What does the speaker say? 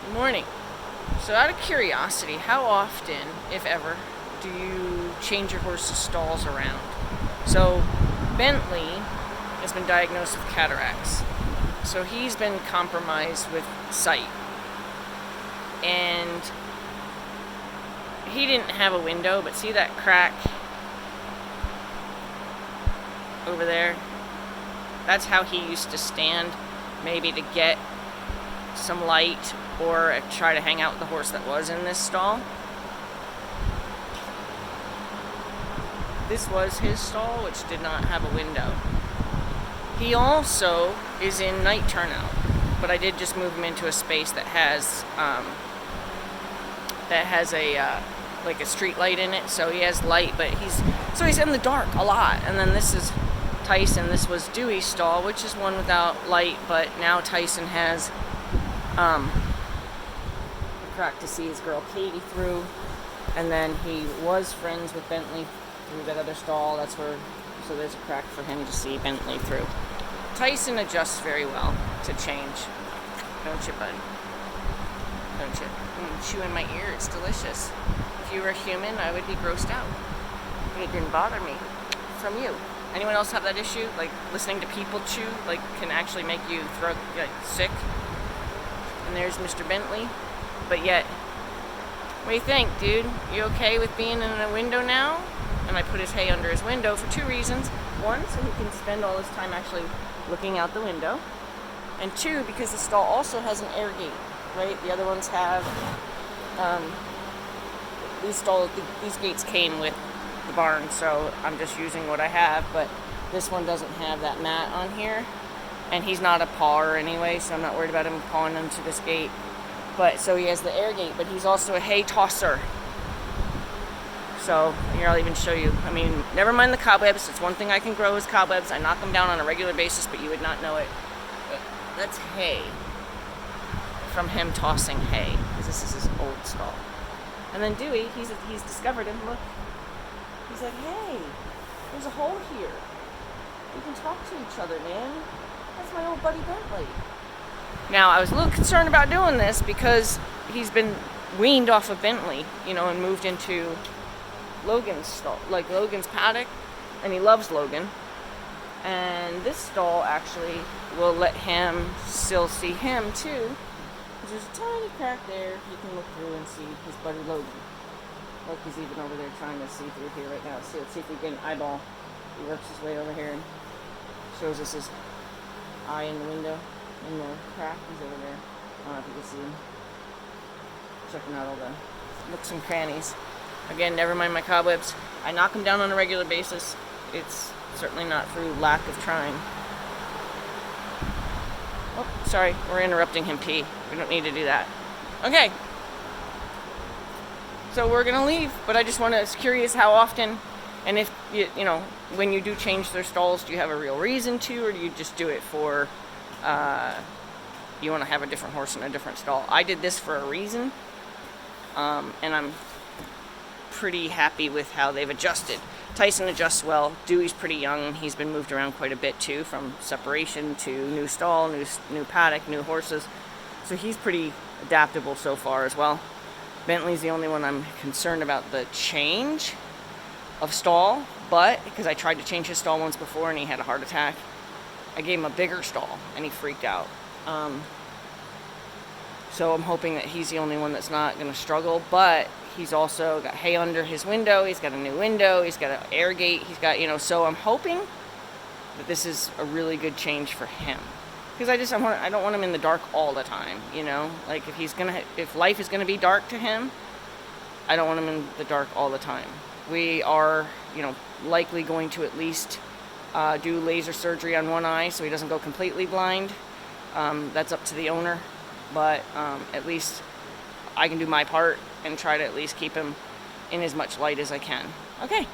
Good morning. So, out of curiosity, how often, if ever, do you change your horse's stalls around? So, Bentley has been diagnosed with cataracts. So, he's been compromised with sight. And he didn't have a window, but see that crack over there? That's how he used to stand, maybe to get some light or try to hang out with the horse that was in this stall. This was his stall, which did not have a window. He also is in night turnout, but I did just move him into a space that has a like a street light in it, so he has light, but he's in the dark a lot. And then this is Tyson. This was Dewey's stall, which is one without light, but now Tyson has a crack to see his girl Katie through, and then he was friends with Bentley through that other stall. So there's a crack for him to see Bentley through. Tyson adjusts very well to change, don't you, bud? Don't you? Chew in my ear, it's delicious. If you were a human, I would be grossed out. But it didn't bother me from you. Anyone else have that issue? Like listening to people chew, like can actually make you throat sick? And there's Mr. Bentley. But yet, what do you think, dude? You okay with being in a window now? And I put his hay under his window for two reasons. One, so he can spend all his time actually looking out the window. And two, because the stall also has an air gate, right? The other ones have, these gates came with the barn, so I'm just using what I have, but this one doesn't have that mat on here. And he's not a pawer anyway, so I'm not worried about him pawing into this gate. But so he has the air gate, but he's also a hay tosser. So here, I'll even show you. I mean, never mind the cobwebs. It's one thing I can grow is cobwebs. I knock them down on a regular basis, but you would not know it. But that's hay from him tossing hay, because this is his old stall. And then Dewey, he's discovered him. Look, he's like, hey, there's a hole here. We can talk to each other, man. That's my old buddy Bentley. Now, I was a little concerned about doing this because he's been weaned off of Bentley, and moved into Logan's stall, like Logan's paddock, and he loves Logan. And this stall actually will let him still see him too. There's a tiny crack there. You can look through and see his buddy Logan. Look, he's even over there trying to see through here right now. See, let's see if we get an eyeball. He works his way over here and shows us his eye in the window, in the crack. He's over there. I don't know if you can see him. Checking out all the nooks and crannies. Again, never mind my cobwebs. I knock them down on a regular basis. It's certainly not through lack of trying. Oh, sorry, we're interrupting him pee. We don't need to do that. Okay. So we're gonna leave, but I was curious how often, and if when you do change their stalls, do you have a real reason to, or do you just do it for you want to have a different horse in a different stall? I did this for a reason, and I'm pretty happy with how they've adjusted. Tyson adjusts well. Dewey's pretty young. He's been moved around quite a bit too, from separation to new stall, new paddock, new horses. So he's pretty adaptable so far as well. Bentley's the only one I'm concerned about the change of stall, but because I tried to change his stall once before and he had a heart attack, I gave him a bigger stall and he freaked out. So I'm hoping that he's the only one that's not going to struggle, but he's also got hay under his window. He's got a new window. He's got an air gate. He's got, so I'm hoping that this is a really good change for him. Because I don't want him in the dark all the time, Like if life is going to be dark to him, I don't want him in the dark all the time. We are, likely going to at least do laser surgery on one eye so he doesn't go completely blind. That's up to the owner. But at least I can do my part and try to at least keep him in as much light as I can. Okay.